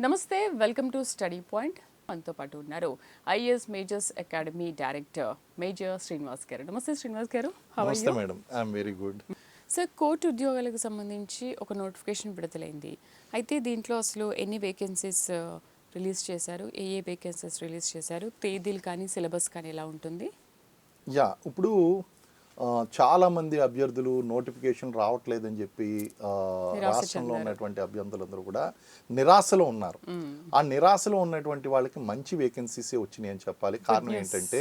నమస్తే, welcome to study point. మనతో పాటు ఉన్నారు IAS Majors Academy director Major Srinivas గారు. నమస్తే శ్రీనివాస్ గారు. నమస్తే madam, I'm very good. Sir, court ఉద్యోగాలకు సంబంధించి ఒక నోటిఫికేషన్ విడుదలైంది. అయితే దీంట్లో అసలు ఎన్ని వేకెన్సీస్ రిలీజ్ చేశారు, ఏ వేకెన్సీస్ రిలీజ్ చేశారు, తేదీలు కానీ సిలబస్ కానీ ఎలా ఉంటుంది? ఇప్పుడు చాలామంది అభ్యర్థులు నోటిఫికేషన్ రావట్లేదని చెప్పి రాష్ట్రంలో ఉన్నటువంటి అభ్యర్థులందరూ కూడా నిరాశలో ఉన్నారు. ఆ నిరాశలో ఉన్నటువంటి వాళ్ళకి మంచి వేకెన్సీసే వచ్చినాయి అని చెప్పాలి. కారణం ఏంటంటే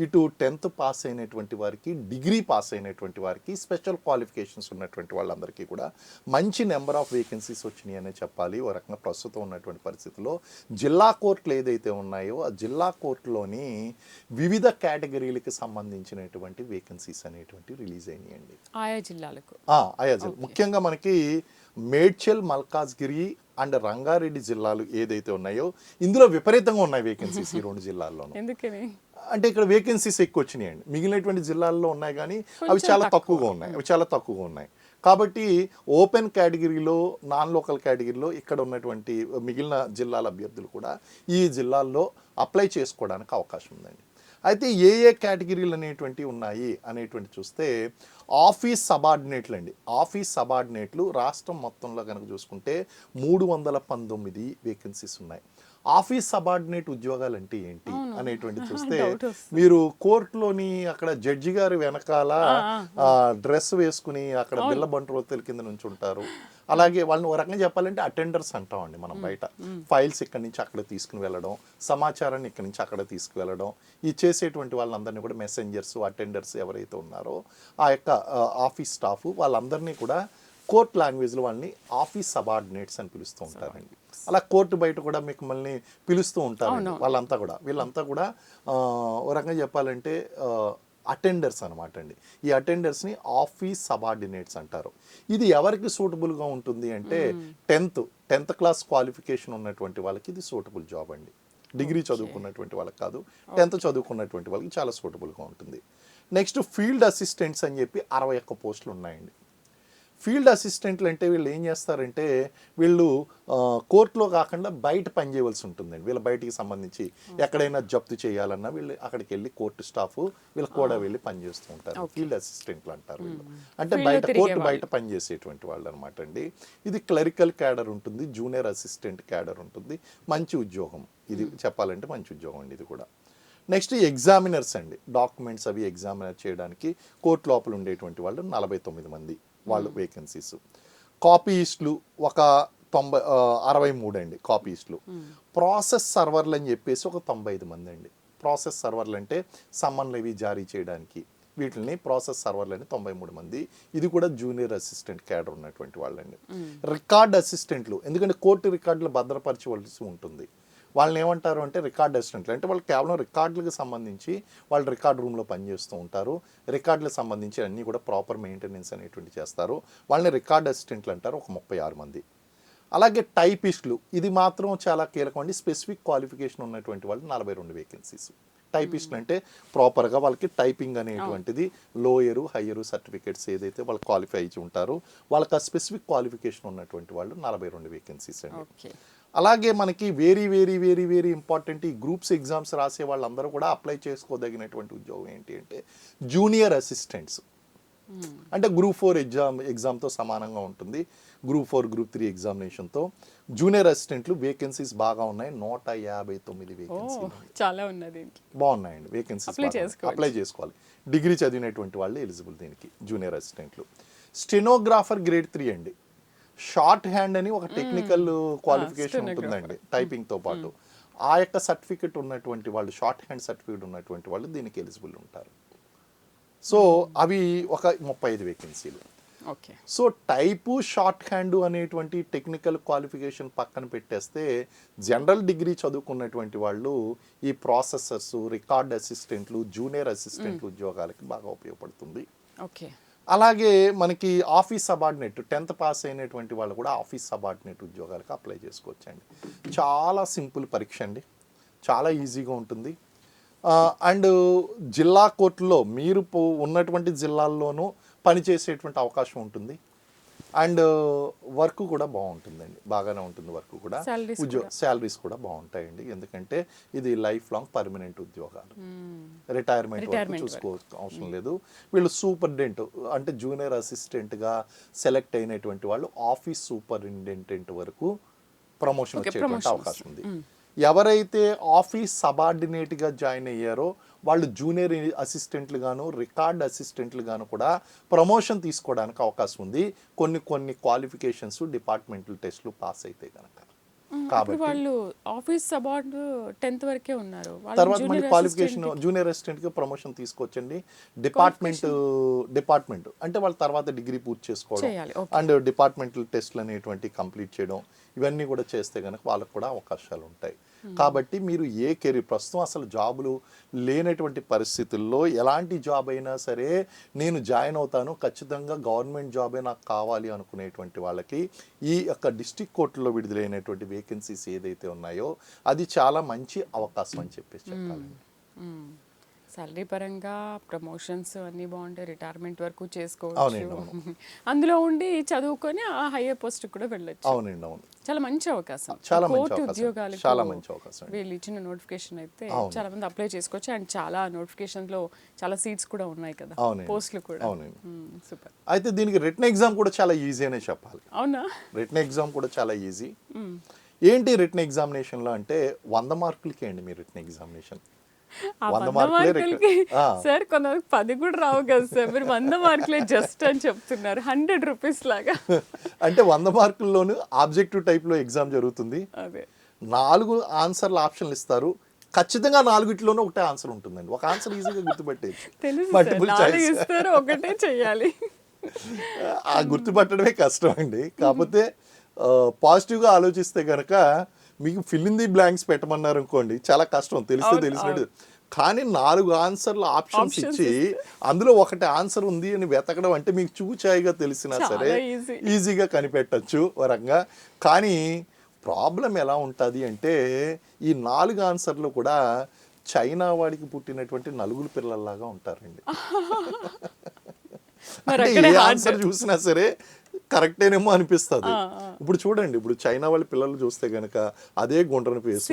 ఇటు 10th పాస్ అయినటువంటి వారికి, డిగ్రీ పాస్ అయినటువంటి వారికి, స్పెషల్ క్వాలిఫికేషన్స్ ఉన్నటువంటి వాళ్ళందరికీ కూడా మంచి నెంబర్ ఆఫ్ వేకెన్సీస్ వచ్చినాయి అనే చెప్పాలి. ఒక రకంగా ప్రస్తుతం ఉన్నటువంటి పరిస్థితుల్లో జిల్లా కోర్టులు ఏదైతే ఉన్నాయో ఆ జిల్లా కోర్టులోని వివిధ కేటగిరీలకు సంబంధించినటువంటి వేకెన్సీస్ అనేటువంటి రిలీజ్ అయినాయండి ఆయా జిల్లాలకు. ముఖ్యంగా మనకి మేడ్చల్, మల్కాజ్గిరి అండ్ రంగారెడ్డి జిల్లాలు ఏదైతే ఉన్నాయో ఇందులో విపరీతంగా ఉన్నాయి వేకెన్సీస్ ఈ రెండు జిల్లాల్లోనూ. ఎందుకని అంటే ఇక్కడ వేకెన్సీస్ ఎక్కువ వచ్చినాయండి. మిగిలినటువంటి జిల్లాల్లో ఉన్నాయి కానీ అవి చాలా తక్కువగా ఉన్నాయి. కాబట్టి ఓపెన్ కేటగిరీలో, నాన్ లోకల్ కేటగిరీలో ఇక్కడ ఉన్నటువంటి మిగిలిన జిల్లాల అభ్యర్థులు కూడా ఈ జిల్లాల్లో అప్లై చేసుకోవడానికి అవకాశం ఉందండి. అయితే ఏ కేటగిరీలు అనేటువంటివి ఉన్నాయి అనేటువంటి చూస్తే ఆఫీస్ సబార్డినేట్లు అండి. ఆఫీస్ సబార్డినేట్లు రాష్ట్రం మొత్తంలో కనుక చూసుకుంటే 319 వేకెన్సీస్ ఉన్నాయి. ఆఫీస్ సబార్డినేట్ ఉద్యోగాలు అంటే ఏంటి అనేటువంటి చూస్తే మీరు కోర్టులోని అక్కడ జడ్జి గారి వెనకాల డ్రెస్ వేసుకుని అక్కడ బిల్ల బంట్రోతుల కింద నుంచి ఉంటారు. అలాగే వాళ్ళని ఒక రకంగా చెప్పాలంటే అటెండర్స్ అంటామండి మనం. బయట ఫైల్స్ ఇక్కడి నుంచి అక్కడ తీసుకుని వెళ్ళడం, సమాచారాన్ని ఇక్కడి నుంచి అక్కడ తీసుకువెళ్ళడం, ఈ చేసేటువంటి వాళ్ళందరినీ కూడా మెసెంజర్స్, అటెండర్స్ ఎవరైతే ఉన్నారో ఆ యొక్క ఆఫీస్ స్టాఫ్ వాళ్ళందరినీ కూడా కోర్ట్ లాంగ్వేజ్లో వాళ్ళని ఆఫీస్ సబార్డినేట్స్ అని పిలుస్తూ ఉంటారండి. అలా కోర్టు బయట కూడా మీకు మళ్ళీ పిలుస్తూ ఉంటారు. వీళ్ళంతా కూడా ఒక రకంగా చెప్పాలంటే అటెండర్స్ అనమాట అండి. ఈ అటెండర్స్ని ఆఫీస్ సబార్డినేట్స్ అంటారు. ఇది ఎవరికి సూటబుల్గా ఉంటుంది అంటే 10th క్లాస్ క్వాలిఫికేషన్ ఉన్నటువంటి వాళ్ళకి ఇది సూటబుల్ జాబ్ అండి. డిగ్రీ చదువుకున్నటువంటి వాళ్ళకి కాదు, 10th చదువుకున్నటువంటి వాళ్ళకి చాలా సూటబుల్గా ఉంటుంది. నెక్స్ట్ ఫీల్డ్ అసిస్టెంట్స్ అని చెప్పి 61 పోస్టులు ఉన్నాయండి. ఫీల్డ్ అసిస్టెంట్లు అంటే వీళ్ళు ఏం చేస్తారంటే వీళ్ళు కోర్టులో కాకుండా బయట పనిచేయవలసి ఉంటుందండి. వీళ్ళ బయటికి సంబంధించి ఎక్కడైనా జప్తు చేయాలన్నా వీళ్ళు అక్కడికి వెళ్ళి కోర్టు స్టాఫ్ వీళ్ళు కూడా వెళ్ళి పనిచేస్తూ ఉంటారు. ఫీల్డ్ అసిస్టెంట్లు అంటారు వీళ్ళు. అంటే కోర్టు బయట పనిచేసేటువంటి వాళ్ళు అనమాట అండి. ఇది క్లరికల్ క్యాడర్ ఉంటుంది, జూనియర్ అసిస్టెంట్ క్యాడర్ ఉంటుంది. మంచి ఉద్యోగం ఇది, చెప్పాలంటే మంచి ఉద్యోగం అండి ఇది కూడా. నెక్స్ట్ ఎగ్జామినర్స్ అండి. డాక్యుమెంట్స్ అవి ఎగ్జామినర్ చేయడానికి కోర్టు లోపల ఉండేటువంటి వాళ్ళు 49 మంది వాళ్ళు వేకెన్సీస్. కాపీయిస్టులు ఒక 63 అండి కాపీయిస్టులు. ప్రాసెస్ సర్వర్లు అని చెప్పేసి ఒక 95 మంది అండి. ప్రాసెస్ సర్వర్లు అంటే సమ్మన్లు ఇవి జారీ చేయడానికి వీటిని ప్రాసెస్ సర్వర్లు అని 93 మంది. ఇది కూడా జూనియర్ అసిస్టెంట్ క్యాడర్ ఉన్నటువంటి వాళ్ళండి. రికార్డ్ అసిస్టెంట్లు, ఎందుకంటే కోర్టు రికార్డులు భద్రపరచవలసి ఉంటుంది. వాళ్ళని ఏమంటారు అంటే రికార్డ్ అసిస్టెంట్లు. అంటే వాళ్ళు కేవలం రికార్డులకు సంబంధించి వాళ్ళు రికార్డ్ రూమ్లో పనిచేస్తూ ఉంటారు. రికార్డులకు సంబంధించి అన్నీ కూడా ప్రాపర్ మెయింటెనెన్స్ అనేటువంటి చేస్తారు. వాళ్ళని రికార్డ్ అసిస్టెంట్లు అంటారు, ఒక 36 మంది. అలాగే టైపిస్టులు, ఇది మాత్రం చాలా కీలకం అండి. స్పెసిఫిక్ క్వాలిఫికేషన్ ఉన్నటువంటి వాళ్ళు 42 వేకెన్సీస్. టైపిస్టులు అంటే ప్రాపర్గా వాళ్ళకి టైపింగ్ అనేటువంటిది లోయరు హయ్యరు సర్టిఫికేట్స్ ఏదైతే వాళ్ళు క్వాలిఫై అయ్యి ఉంటారో వాళ్ళకి ఆ స్పెసిఫిక్ క్వాలిఫికేషన్ ఉన్నటువంటి వాళ్ళు 42 వేకెన్సీస్ అండి. అలాగే మనకి very very very very important, ఈ గ్రూప్స్ ఎగ్జామ్స్ రాసే వాళ్ళందరూ కూడా అప్లై చేసుకోదగినటువంటి ఉద్యోగం ఏంటి అంటే జూనియర్ అసిస్టెంట్స్. అంటే గ్రూప్ 4 ఎగ్జామ్తో సమానంగా ఉంటుంది. గ్రూప్ 4, గ్రూప్ 3 ఎగ్జామినేషన్తో జూనియర్ అసిస్టెంట్లు వేకెన్సీస్ బాగా ఉన్నాయి. 159 వేకెన్సీలు చాలా ఉన్నది, బాగున్నాయండి వేకెన్సీస్. అప్లై చేసుకోవాలి. డిగ్రీ చదివినటువంటి వాళ్ళు ఎలిజిబుల్ దీనికి జూనియర్ అసిస్టెంట్లు. స్టెనోగ్రాఫర్ గ్రేడ్ 3 అండి. షార్ట్ హ్యాండ్ అని ఒక టెక్నికల్ క్వాలిఫికేషన్ ఉంటుందండి టైపింగ్తో పాటు. ఆ యొక్క సర్టిఫికెట్ ఉన్నటువంటి వాళ్ళు, షార్ట్ హ్యాండ్ సర్టిఫికెట్ ఉన్నటువంటి వాళ్ళు దీనికి ఎలిజిబుల్ ఉంటారు. సో అవి ఒక 35 వేకెన్సీలు. సో టైపు, షార్ట్ హ్యాండ్ అనేటువంటి టెక్నికల్ క్వాలిఫికేషన్ పక్కన పెట్టేస్తే జనరల్ డిగ్రీ చదువుకున్నటువంటి వాళ్ళు ఈ ప్రాసెసర్స్, రికార్డ్ అసిస్టెంట్లు, జూనియర్ అసిస్టెంట్లు ఉద్యోగాలకి బాగా ఉపయోగపడుతుంది. అలాగే మనకి ఆఫీస్ సబార్డినేట్ 10th పాస్ అయినటువంటి వాళ్ళు కూడా ఆఫీస్ సబార్డినేట్ ఉద్యోగాలకు అప్లై చేసుకోవచ్చండి. చాలా సింపుల్ పరీక్ష అండి, చాలా ఈజీగా ఉంటుంది. అండ్ జిల్లా కోర్టులో మీరు ఉన్నటువంటి జిల్లాల్లోనూ పనిచేసేటువంటి అవకాశం ఉంటుంది. అండ్ వర్క్ కూడా బాగుంటుందండి, బాగానే ఉంటుంది వర్క్ కూడా. Salaries శాలరీస్ కూడా బాగుంటాయండి, ఎందుకంటే ఇది లైఫ్ లాంగ్ పర్మనెంట్ ఉద్యోగాలు. రిటైర్మెంట్ వరకు చూసుకోవచ్చు అవసరం లేదు. వీళ్ళు సూపరింటెండెంట్ అంటే జూనియర్ అసిస్టెంట్గా సెలెక్ట్ అయినటువంటి వాళ్ళు ఆఫీస్ సూపరింటెండెంట్ వరకు ప్రమోషన్ వచ్చేటువంటి అవకాశం ఉంది. ఎవరైతే ఆఫీస్ సబార్డినేట్గా జాయిన్ అయ్యారో వాళ్ళు జూనియర్ అసిస్టెంట్లు గాను రికార్డ్ అసిస్టెంట్లు గాను కూడా ప్రమోషన్ తీసుకోవడానికి అవకాశం ఉంది, కొన్ని క్వాలిఫికేషన్స్ డిపార్ట్మెంటల్ టెస్ట్లు పాస్ అయితే కనుక. కాబట్టి వాళ్ళు ఆఫీస్ సబార్డ్ 10th వరకే ఉన్నారు, తర్వాత మళ్ళీ క్వాలిఫికేషన్ జూనియర్ అసిస్టెంట్కి ప్రమోషన్ తీసుకోవచ్చండి. డిపార్ట్మెంట్ అంటే వాళ్ళ తర్వాత డిగ్రీ పూర్తి చేసుకోవడం అండ్ డిపార్ట్మెంటల్ టెస్ట్లు అనేటువంటి కంప్లీట్ చేయడం, ఇవన్నీ కూడా చేస్తే కనుక వాళ్ళకు కూడా అవకాశాలు ఉంటాయి. కాబట్టి మీరు ఏ కెరీర్ ప్రస్తుతం అసలు జాబులు లేనటువంటి పరిస్థితుల్లో ఎలాంటి జాబ్ అయినా సరే నేను జాయిన్ అవుతాను, ఖచ్చితంగా గవర్నమెంట్ జాబే నాకు కావాలి అనుకునేటువంటి వాళ్ళకి ఈ యొక్క డిస్ట్రిక్ట్ కోర్టులో విడుదలైనటువంటి వేకెన్సీస్ ఏదైతే ఉన్నాయో అది చాలా మంచి అవకాశం అని చెప్పేసి చెప్పాలండి. సాలరీ పరంగా ప్రమోషన్స్ అన్నీ బాగుంటాయి, రిటైర్మెంట్ వరకు చేసుకోవచ్చు, అందులో ఉండి చదువుకొని ఆ హైయర్ పోస్ట్ కూడా వెళ్ళొచ్చు. అవునండి, అవును, చాలా మంచి అవకాశం. చాలా మంచి కోర్టు అవకాశం, ఉద్యోగాలకు చాలా మంచి అవకాశం. వీళ్ళు ఇచ్చిన నోటిఫికేషన్ అయితే చాలా మంది అప్లై చేసుకోవచ్చు, అండ్ చాలా నోటిఫికేషన్ లో చాలా సీట్స్ కూడా ఉన్నాయి కదా, పోస్టులు కూడా. అవునండి, సూపర్. అయితే దీనికి రిటన్ ఎగ్జామ్ కూడా చాలా ఈజీ అనే చెప్పాలి. అవునా? రిటన్ ఎగ్జామ్ కూడా చాలా ఈజీ. ఏంటి రిటన్ ఎగ్జామినేషన్లో అంటే 100 మార్కులకి అండి మీ రిటన్ ఎగ్జామినేషన్. 100 మార్కులకి సార్ కొంతమందికి 10 కూడా రావు కదా సార్, మీరు 100 మార్కులే జస్ట్ అని చెప్తున్నారు, 100 రూపీస్ లాగా. అంటే 100 మార్కుల్లోనూ ఆబ్జెక్టివ్ టైప్లో ఎగ్జామ్ జరుగుతుంది. అదే 4 ఆన్సర్ల ఆప్షన్లు ఇస్తారు, ఖచ్చితంగా 4 ఒకటే ఆన్సర్ ఉంటుందండి. ఒక ఆన్సర్ ఈజీగా గుర్తుపెట్టేయచ్చు, మల్టిపుల్ చాయిస్ ఇస్తారు, ఒకటే చెయ్యాలి. ఆ గుర్తుపట్టడమే కష్టం అండి. కాకపోతే పాజిటివ్గా ఆలోచిస్తే కనుక మీకు ఫిల్ ఇన్ ది బ్లాంక్స్ పెట్టమన్నారు అనుకోండి, చాలా కష్టం, తెలిసినట్టు. కానీ 4 ఆన్సర్ల ఆప్షన్స్ ఇచ్చి అందులో ఒకటి ఆన్సర్ ఉంది అని వెతకడం అంటే మీకు చూచాయిగా తెలిసినా సరే ఈజీగా కనిపెట్టచ్చు వరంగా. కానీ ప్రాబ్లం ఎలా ఉంటుంది అంటే ఈ 4 ఆన్సర్లు కూడా చైనా వాడికి పుట్టినటువంటి నలుగురు పిల్లల్లాగా ఉంటారండి. అంటే ఏ ఆన్సర్ చూసినా సరే కరెక్టేనేమో అనిపిస్తుంది. ఇప్పుడు చూడండి, ఇప్పుడు చైనా వాళ్ళ పిల్లలు చూస్తే కనుక అదే గుండ్రని ఫేస్,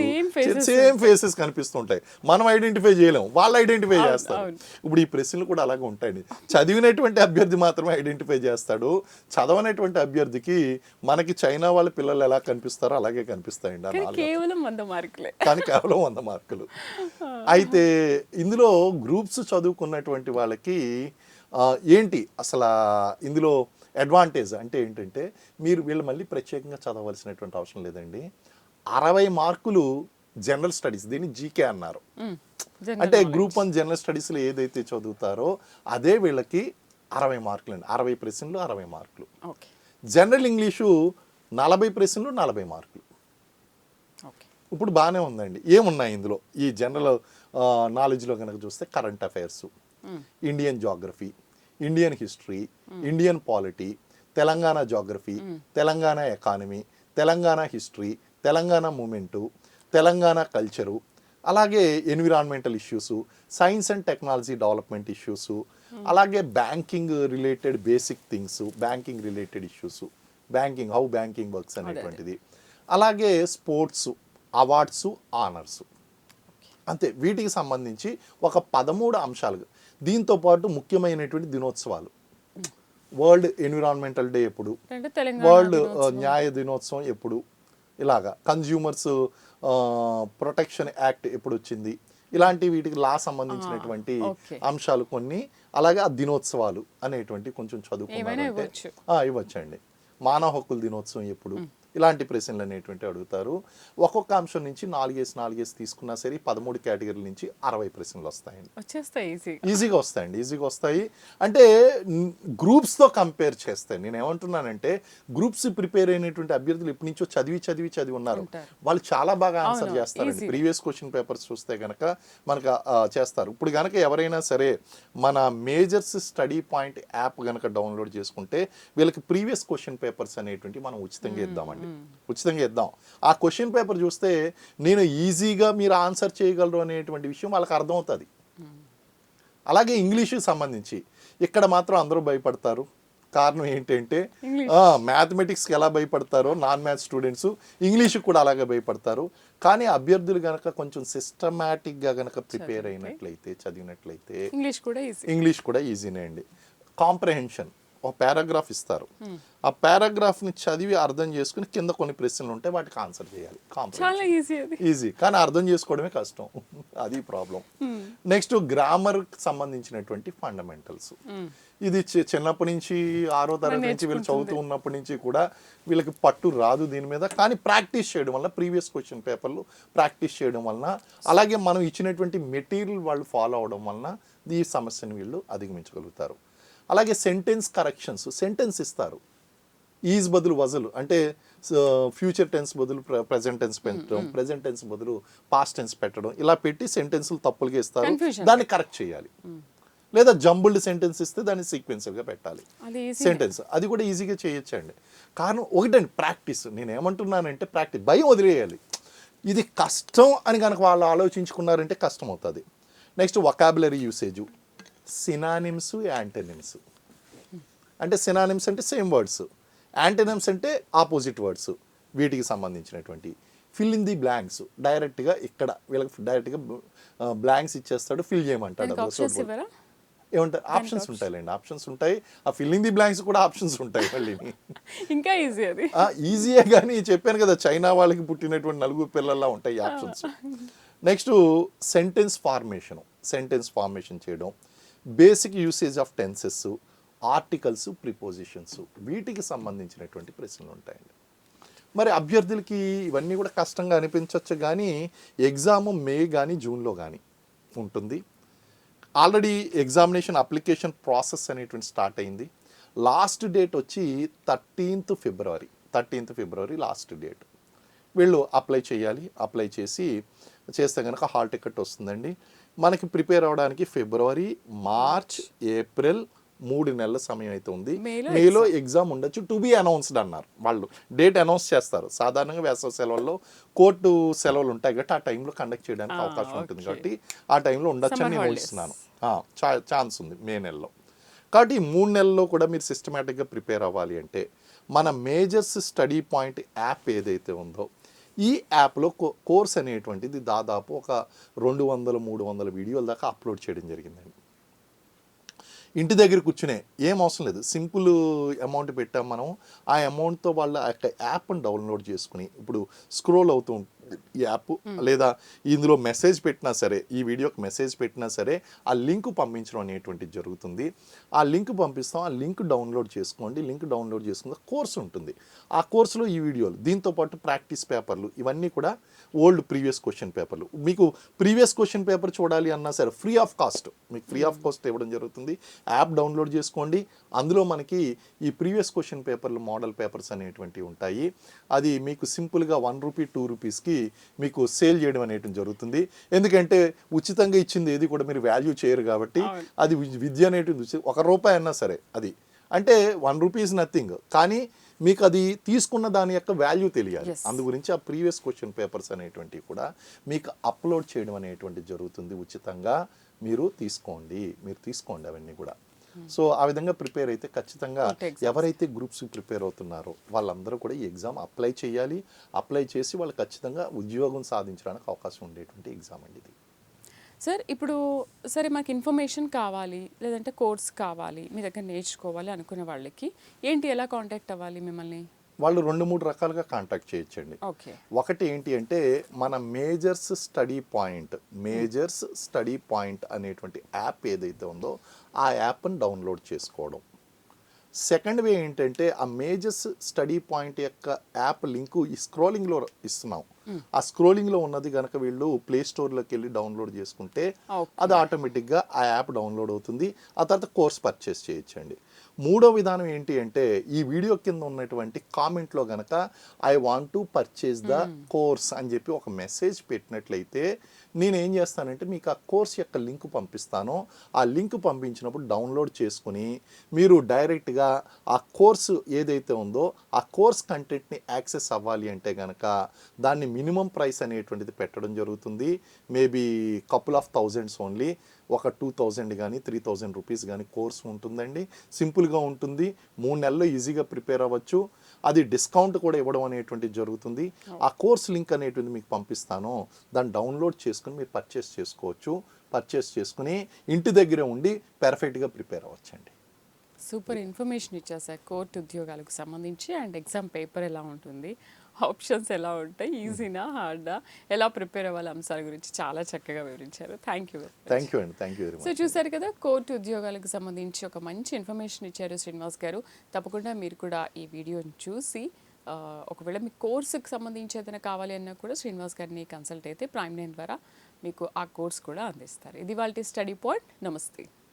సేమ్ ఫేసెస్ కనిపిస్తుంటాయి. మనం ఐడెంటిఫై చేయలేము, వాళ్ళు ఐడెంటిఫై చేస్తారు. ఇప్పుడు ఈ ప్రశ్నలు కూడా అలాగే ఉంటాయండి. చదివినటువంటి అభ్యర్థి మాత్రమే ఐడెంటిఫై చేస్తాడు, చదవనటువంటి అభ్యర్థికి మనకి చైనా వాళ్ళ పిల్లలు ఎలా కనిపిస్తారో అలాగే కనిపిస్తాయండి. కానీ కేవలం 100 మార్కులు. అయితే ఇందులో గ్రూప్స్ చదువుకున్నటువంటి వాళ్ళకి ఏంటి అసలు ఇందులో అడ్వాంటేజ్ అంటే ఏంటంటే మీరు వీళ్ళు మళ్ళీ ప్రత్యేకంగా చదవలసినటువంటి అవసరం లేదండి. 60 మార్కులు జనరల్ స్టడీస్, దీన్ని జీకే అన్నారు. అంటే గ్రూప్ 1 జనరల్ స్టడీస్లో ఏదైతే చదువుతారో అదే వీళ్ళకి 60 మార్కులు అండి. 60 ప్రశ్నలు 60 మార్కులు. జనరల్ ఇంగ్లీషు 40 ప్రశ్నలు 40 మార్కులు. ఇప్పుడు బాగానే ఉందండి. ఏమున్నాయి ఇందులో ఈ జనరల్ నాలెడ్జ్లో కనుక చూస్తే current affairs, Indian geography, Indian history, Indian polity, Telangana geography, Telangana economy, Telangana history, Telangana movement, Telangana culture, అలాగే environmental issues, science and technology development issues, అలాగే banking related basic things, banking related issues, banking how banking works అనేటువంటిది, అలాగే sports, awards, honours, అంతే. వీటికి సంబంధించి ఒక 13 అంశాలు. దీంతో పాటు ముఖ్యమైనటువంటి దినోత్సవాలు, వరల్డ్ ఎన్విరాన్మెంటల్ డే ఎప్పుడు, వరల్డ్ న్యాయ దినోత్సవం ఎప్పుడు, ఇలాగా కన్జ్యూమర్స్ ప్రొటెక్షన్ యాక్ట్ ఎప్పుడు వచ్చింది, ఇలాంటి వీటికి లా సంబంధించినటువంటి అంశాలు కొన్ని, అలాగే ఆ దినోత్సవాలు అనేటువంటి కొంచెం చదువుకున్నారంటే ఇవ్వచ్చండి. మానవ హక్కుల దినోత్సవం ఎప్పుడు, ఇలాంటి ప్రశ్నలు అనేటువంటి అడుగుతారు. ఒక్కొక్క అంశం నుంచి 4 తీసుకున్నా సరే 13 కేటగిరీల నుంచి 60 ప్రశ్నలు వస్తాయండి. ఈజీగా వస్తాయి. అంటే గ్రూప్స్తో కంపేర్ చేస్తే నేను ఏమంటున్నానంటే గ్రూప్స్ ప్రిపేర్ అయినటువంటి అభ్యర్థులు ఇప్పటి నుంచో చదివి ఉన్నారు, వాళ్ళు చాలా బాగా ఆన్సర్ చేస్తారండి. ప్రీవియస్ క్వశ్చన్ పేపర్స్ చూస్తే కనుక మనకు చేస్తారు. ఇప్పుడు కనుక ఎవరైనా సరే మన మేజర్స్ స్టడీ పాయింట్ యాప్ కనుక డౌన్లోడ్ చేసుకుంటే వీళ్ళకి ప్రీవియస్ క్వశ్చన్ పేపర్స్ అనేటువంటి మనం ఉచితంగా ఇద్దాం. ఆ క్వశ్చన్ పేపర్ చూస్తే నేను ఈజీగా మీరు ఆన్సర్ చేయగలరు అనేటువంటి విషయం వాళ్ళకి అర్థమవుతుంది. అలాగే ఇంగ్లీష్కి సంబంధించి ఇక్కడ మాత్రం అందరూ భయపడతారు, కారణం ఏంటంటే English. మ్యాథమెటిక్స్కి ఎలా భయపడతారో నాన్ మ్యాథ్స్ స్టూడెంట్స్ ఇంగ్లీష్కి కూడా అలాగే భయపడతారు. కానీ అభ్యర్థులు గనక కొంచెం సిస్టమేటిక్గా గనక ప్రిపేర్ అయినట్లయితే చదివినట్లయితే ఇంగ్లీష్ కూడా ఈజీనే అండి. కాంప్రహెన్షన్, ఒక పారాగ్రాఫ్ ఇస్తారు, ఆ పారాగ్రాఫ్ని చదివి అర్థం చేసుకుని కింద కొన్ని ప్రశ్నలు ఉంటాయి, వాటికి ఆన్సర్ చేయాలి. చాలా ఈజీ అది. ఈజీ, కానీ అర్థం చేసుకోవడమే కష్టం. అది ప్రాబ్లం. నెక్స్ట్ గ్రామర్కి సంబంధించినటువంటి ఫండమెంటల్స్. ఇది చిన్నప్పటి నుంచి 6వ తరగతి నుంచి వీళ్ళు చదువుతూ ఉన్నప్పటి నుంచి కూడా వీళ్ళకి పట్టు రాదు దీని మీద. కానీ ప్రాక్టీస్ చేయడం వల్ల, ప్రీవియస్ క్వశ్చన్ పేపర్లు ప్రాక్టీస్ చేయడం వలన, అలాగే మనం ఇచ్చినటువంటి మెటీరియల్ వాళ్ళు ఫాలో అవడం వలన ఈ సమస్యను వీళ్ళు అధిగమించగలుగుతారు. అలాగే సెంటెన్స్ కరెక్షన్స్, సెంటెన్స్ ఇస్తారు, ఈజ్ బదులు వజలు, అంటే ఫ్యూచర్ టెన్స్ బదులు ప్రెజెంట్ టెన్స్ పెట్టడం, ప్రెజెంట్ టెన్స్ బదులు పాస్ట్ టెన్స్ పెట్టడం, ఇలా పెట్టి సెంటెన్స్లు తప్పులుగా ఇస్తారు, దాన్ని కరెక్ట్ చేయాలి. లేదా జంబుల్డ్ సెంటెన్స్ ఇస్తే దాన్ని సీక్వెన్సర్గా పెట్టాలి సెంటెన్స్. అది కూడా ఈజీగా చేయొచ్చండి. కారణం ఒకటండి, ప్రాక్టీస్. నేను ఏమంటున్నానంటే ప్రాక్టీస్, భయం వదిలేయాలి. ఇది కష్టం అని కనుక వాళ్ళు ఆలోచించుకున్నారంటే కష్టం అవుతుంది. Next vocabulary usage, synonyms, antonyms. అంటే సినానిమ్స్ అంటే సేమ్ వర్డ్స్, యాంటనిమ్స్ అంటే ఆపోజిట్ వర్డ్స్. వీటికి సంబంధించినటువంటి ఫిల్ ఇన్ ది బ్లాంక్స్, డైరెక్ట్గా ఇక్కడ వీళ్ళకి డైరెక్ట్గా బ్లాంక్స్ ఇచ్చేస్తాడు, ఫిల్ చేయమంటాడు. ఏమంటారు, ఆప్షన్స్ ఉంటాయిలేండి, ఆప్షన్స్ ఉంటాయి. ఆ ఫిల్లింగ్ ది బ్లాంక్స్ కూడా ఆప్షన్స్ ఉంటాయి మళ్ళీ. ఇంకా ఈజీ అది. ఈజీయే, కానీ చెప్పాను కదా చైనా వాళ్ళకి పుట్టినటువంటి 4 పిల్లల్లా ఉంటాయి ఆప్షన్స్. నెక్స్ట్ సెంటెన్స్ ఫార్మేషన్ చేయడం, basic usage of tenses, articles, prepositions, వీటికి సంబంధించినటువంటి ప్రశ్నలు ఉంటాయండి. మరి అభ్యర్థులకి ఇవన్నీ కూడా కష్టంగా అనిపించవచ్చు, కానీ ఎగ్జామ్ మే కానీ జూన్లో కానీ ఉంటుంది. ఆల్రెడీ ఎగ్జామినేషన్ అప్లికేషన్ ప్రాసెస్ అనేటువంటి స్టార్ట్ అయింది. లాస్ట్ డేట్ వచ్చి 13th ఫిబ్రవరి లాస్ట్ డేట్. వీళ్ళు అప్లై చేయాలి. అప్లై చేస్తే కనుక హాల్ టికెట్ వస్తుందండి. మనకి ప్రిపేర్ అవ్వడానికి ఫిబ్రవరి, మార్చ్, ఏప్రిల్ 3 నెలల సమయం అయితే ఉంది. మేలో ఎగ్జామ్ ఉండొచ్చు, టు బి అనౌన్స్డ్ అన్నారు వాళ్ళు. డేట్ అనౌన్స్ చేస్తారు. సాధారణంగా వేసవి సెలవుల్లో కోర్టు సెలవులు ఉంటాయి కాబట్టి ఆ టైంలో కండక్ట్ చేయడానికి అవకాశం ఉంటుంది కాబట్టి ఆ టైంలో ఉండొచ్చు అని నేను ఊహిస్తున్నాను. ఛాన్స్ ఉంది మే నెలలో. కాబట్టి ఈ 3 నెలల్లో కూడా మీరు సిస్టమేటిక్గా ప్రిపేర్ అవ్వాలి అంటే మన మేజర్స్ స్టడీ పాయింట్ యాప్ ఏదైతే ఉందో ఈ యాప్లో కోర్స్ అనేటువంటిది దాదాపు ఒక 200-300 వీడియోల దాకా అప్లోడ్ చేయడం జరిగిందండి. ఇంటి దగ్గర కూర్చునే ఏం అవసరం లేదు, సింపుల్ అమౌంట్ పెట్టాం మనం. ఆ అమౌంట్తో వాళ్ళ యాప్ని డౌన్లోడ్ చేసుకుని ఇప్పుడు స్క్రోల్ అవుతూ ఈ యాప్, లేదా ఇందులో మెసేజ్ పెట్టినా సరే, ఈ వీడియోకి మెసేజ్ పెట్టినా సరే ఆ లింక్ పంపించడం అనేటువంటిది జరుగుతుంది. ఆ లింక్ పంపిస్తాం, ఆ లింక్ డౌన్లోడ్ చేసుకోండి. లింక్ డౌన్లోడ్ చేసుకున్న కోర్సు ఉంటుంది. ఆ కోర్సులో ఈ వీడియోలు, దీంతోపాటు ప్రాక్టీస్ పేపర్లు, ఇవన్నీ కూడా ఓల్డ్ ప్రీవియస్ క్వశ్చన్ పేపర్లు. మీకు ప్రీవియస్ క్వశ్చన్ పేపర్ చూడాలి అన్నా సరే ఫ్రీ ఆఫ్ కాస్ట్ ఇవ్వడం జరుగుతుంది. యాప్ డౌన్లోడ్ చేసుకోండి. అందులో మనకి ఈ ప్రీవియస్ క్వశ్చన్ పేపర్లు, మోడల్ పేపర్స్ అనేటువంటివి ఉంటాయి. అది మీకు సింపుల్గా 1 రూపీ 2 రూపీస్కి మీకు సేల్ చేయడం అనేటువంటి జరుగుతుంది. ఎందుకంటే ఉచితంగా ఇచ్చింది ఏది కూడా మీరు వాల్యూ చేయరు కాబట్టి, అది విద్య అనేటువంటి ₹1 అయినా సరే, అది అంటే 1 రూపీస్ నథింగ్, కానీ మీకు అది తీసుకున్న దాని యొక్క వాల్యూ తెలియాలి. అందు గురించి ఆ ప్రీవియస్ క్వశ్చన్ పేపర్స్ అనేటువంటివి కూడా మీకు అప్లోడ్ చేయడం అనేటువంటిది జరుగుతుంది ఉచితంగా. మీరు తీసుకోండి అవన్నీ కూడా. సో ఆ విధంగా ప్రిపేర్ అయితే ఖచ్చితంగా ఎవరైతే గ్రూప్స్ ప్రిపేర్ అవుతున్నారో వాళ్ళందరూ కూడా ఈ ఎగ్జామ్ అప్లై చేయాలి. అప్లై చేసి వాళ్ళు ఖచ్చితంగా ఉద్యోగం సాధించడానికి అవకాశం ఉండేటువంటి ఎగ్జామ్ అండి ఇది. సార్ ఇప్పుడు సరే మాకు ఇన్ఫర్మేషన్ కావాలి, లేదంటే కోర్స్ కావాలి, మీ దగ్గర నేర్చుకోవాలి అనుకునే వాళ్ళకి ఏంటి, ఎలా కాంటాక్ట్ అవ్వాలి మిమ్మల్ని? వాళ్ళు 2-3 రకాలుగా కాంటాక్ట్ చేయొచ్చండి. ఒకటి ఏంటి అంటే మన మేజర్స్ స్టడీ పాయింట్ అనేటువంటి యాప్ ఏదైతే ఉందో ఆ యాప్ని డౌన్లోడ్ చేసుకోవడం. సెకండ్ వే ఏంటంటే ఆ మేజర్స్ స్టడీ పాయింట్ యొక్క యాప్ లింకు ఈ స్క్రోలింగ్లో ఇస్తున్నాం. ఆ స్క్రోలింగ్లో ఉన్నది కనుక వీళ్ళు ప్లే స్టోర్లోకి వెళ్ళి డౌన్లోడ్ చేసుకుంటే అది ఆటోమేటిక్గా ఆ యాప్ డౌన్లోడ్ అవుతుంది. ఆ తర్వాత కోర్స్ పర్చేస్ చేయొచ్చండి. మూడో విధానం ఏంటి అంటే ఈ వీడియో కింద ఉన్నటువంటి కామెంట్లో కనుక I want to purchase the course అని చెప్పి ఒక మెసేజ్ పెట్టినట్లయితే నేను ఏం చేస్తానంటే మీకు ఆ కోర్స్ యొక్క లింక్ పంపిస్తాను. ఆ లింక్ పంపించినప్పుడు డౌన్లోడ్ చేసుకుని మీరు డైరెక్ట్గా ఆ కోర్సు ఏదైతే ఉందో ఆ కోర్స్ కంటెంట్ని యాక్సెస్ అవ్వాలి అంటే కనుక దాన్ని మినిమం ప్రైస్ అనేటువంటిది పెట్టడం జరుగుతుంది. Maybe couple of thousands only. ఒక 2000 కానీ 3000 రూపీస్ కానీ కోర్స్ ఉంటుందండి. సింపుల్గా ఉంటుంది. 3 నెలల్లో ఈజీగా ప్రిపేర్ అవ్వచ్చు. అది డిస్కౌంట్ కూడా ఇవ్వడం అనేటువంటిది జరుగుతుంది. ఆ కోర్స్ లింక్ అనేటువంటి మీకు పంపిస్తాను. దాన్ని డౌన్లోడ్ చేసుకుని మీరు పర్చేస్ చేసుకోవచ్చు. పర్చేస్ చేసుకుని ఇంటి దగ్గరే ఉండి పర్ఫెక్ట్గా ప్రిపేర్ అవ్వచ్చండి. సూపర్ ఇన్ఫర్మేషన్ ఇచ్చారు సార్ కోర్టు ఉద్యోగాలకు సంబంధించి అండ్ ఎగ్జామ్ పేపర్ ఎలా ఉంటుంది, ఆప్షన్స్ ఎలా ఉంటాయి, ఈజీనా హార్డా, ఎలా ప్రిపేర్ అవ్వాలి అంశాల గురించి చాలా చక్కగా వివరించారు. Thank you. థ్యాంక్ యూ అండి. Thank you very so much. చూసారు కదా కోర్టు ఉద్యోగాలకు సంబంధించి ఒక మంచి ఇన్ఫర్మేషన్ ఇచ్చారు శ్రీనివాస్ గారు. తప్పకుండా మీరు కూడా ఈ వీడియోని చూసి ఒకవేళ మీ కోర్సుకి సంబంధించి ఏదైనా కావాలి అన్నా కూడా శ్రీనివాస్ గారిని కన్సల్ట్ అయితే ప్రైమ్9 ద్వారా మీకు ఆ కోర్స్ కూడా అందిస్తారు. ఇది వాళ్ళ స్టడీ పాయింట్. నమస్తే.